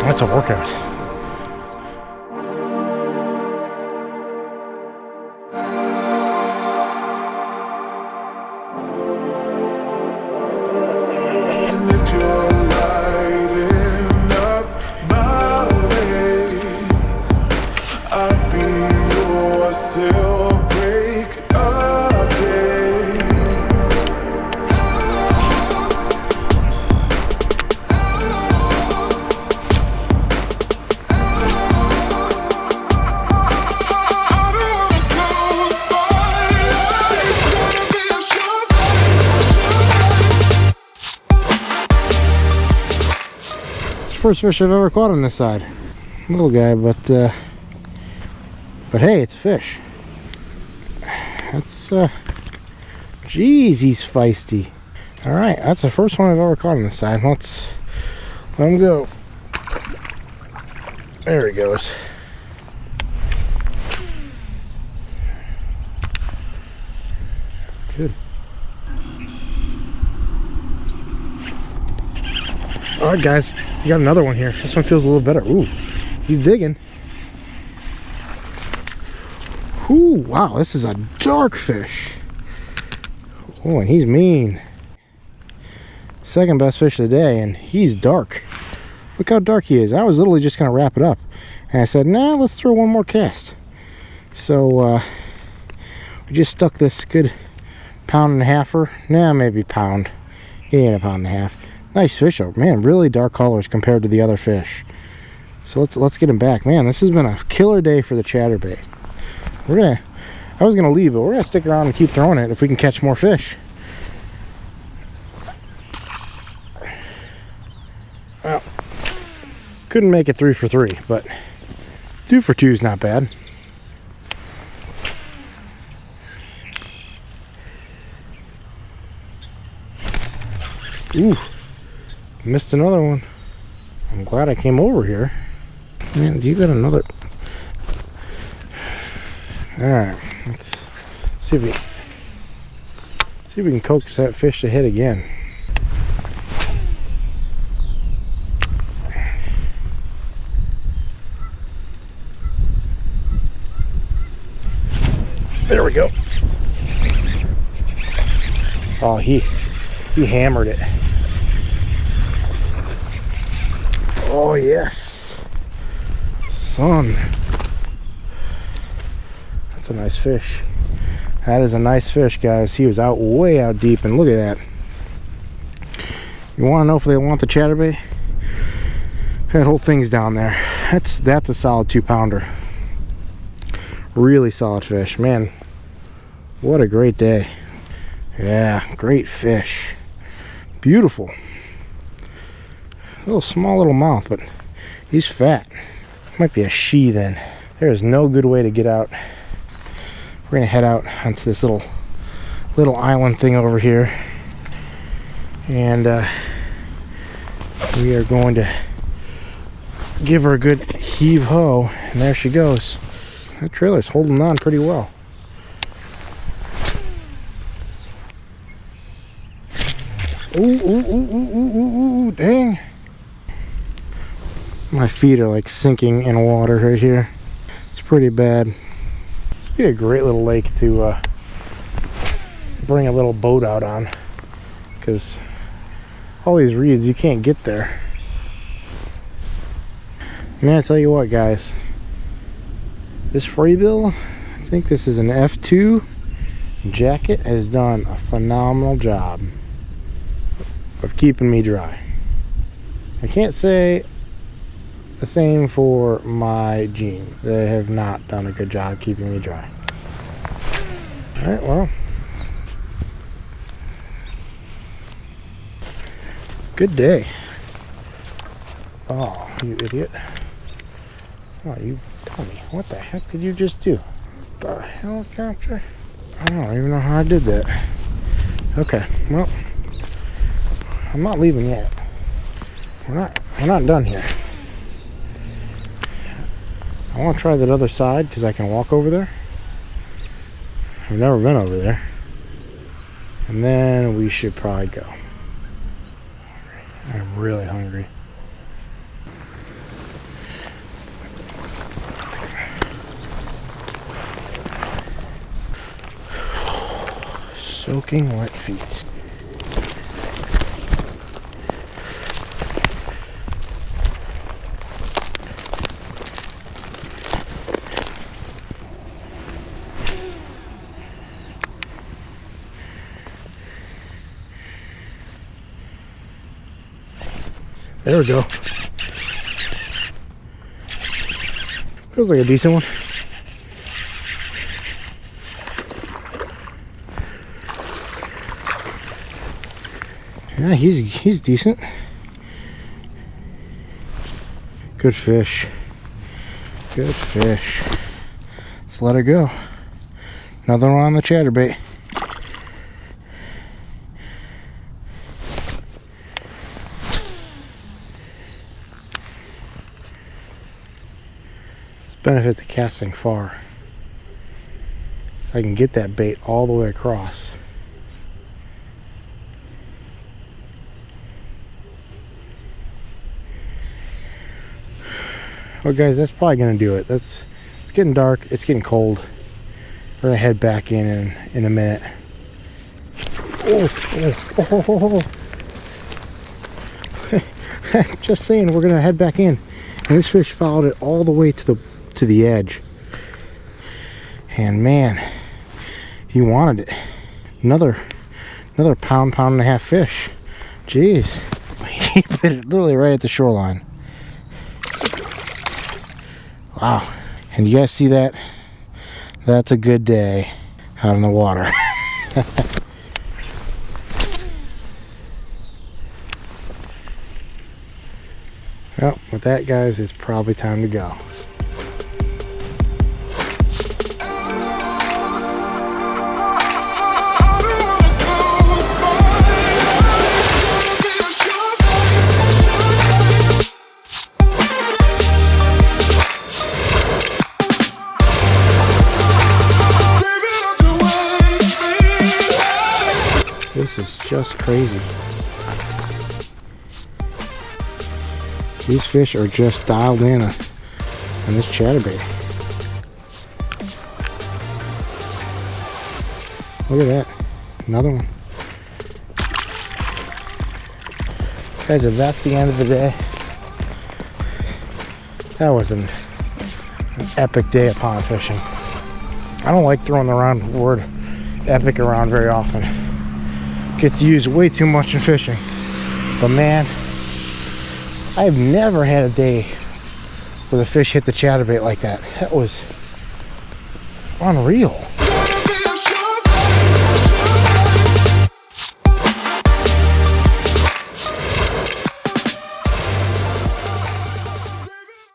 That's a workout. First fish I've ever caught on this side. Little guy, but hey, it's a fish. That's geez, he's feisty. All right, that's the first one I've ever caught on this side. Let's let him go. There he goes. That's good. All right, guys, we got another one here. This one feels a little better. Ooh, he's digging. Ooh, wow, this is a dark fish. Oh, and he's mean. Second best fish of the day, and he's dark. Look how dark he is. I was literally just going to wrap it up. And I said, nah, let's throw one more cast. So, we just stuck this good pound and a halfer. Nah, maybe pound. He ain't a pound and a half. Nice fish though, man. Really dark colors compared to the other fish. So let's get him back, man. This has been a killer day for the chatterbait. I was gonna leave, but we're gonna stick around and keep throwing it if we can catch more fish. Well, couldn't make it 3 for 3, but 2 for 2 is not bad. Ooh. Missed another one. I'm glad I came over here. Man, you got another. Alright, let's see if we can coax that fish to hit again. There we go. Oh, he hammered it. Oh yes, son. That's a nice fish. That is a nice fish, guys. He was out way out deep, and look at that. You want to know if they want the chatterbait? That whole thing's down there. That's a solid 2-pounder. Really solid fish, man. What a great day. Yeah, great fish. Beautiful. Little small little mouth, but he's fat. Might be a she then. There is no good way to get out. We're gonna head out onto this little island thing over here, and we are going to give her a good heave ho, and there she goes. That trailer's holding on pretty well. Ooh, ooh, ooh, ooh, ooh, ooh, ooh, dang. My feet are like sinking in water right here. It's pretty bad. This would be a great little lake to bring a little boat out on, because all these reeds, you can't get there. Man, I tell you what, guys, this Freybill, I think this is an F2 jacket, has done a phenomenal job of keeping me dry. I can't say the same for my jeans. They have not done a good job keeping me dry. Alright, well, good day. Oh, you idiot. Oh, you dummy. What the heck did you just do? The helicopter? I don't even know how I did that. Okay, well, I'm not leaving yet. We're not done here. I want to try that other side because I can walk over there. I've never been over there. And then we should probably go. I'm really hungry. Soaking wet feet. There we go. Feels like a decent one. Yeah, he's decent. Good fish. Good fish. Let's let her go. Another one on the chatterbait. It's a benefit to casting far. So I can get that bait all the way across. Well, guys, that's probably gonna do it. It's getting dark. It's getting cold. We're gonna head back in a minute. Oh. Just saying, we're gonna head back in, and this fish followed it all the way to the edge. And man, he wanted it. Another pound and a half fish. Jeez, he bit it literally right at the shoreline. Wow. And you guys see that? That's a good day out in the water. Well, with that, guys, it's probably time to go. This is just crazy. These fish are just dialed in on this chatterbait. Look at that. Another one. Guys, if that's the end of the day, that was an epic day of pond fishing. I don't like throwing the word epic around very often. Gets used way too much in fishing. But man, I have never had a day where the fish hit the chatterbait like that. That was unreal.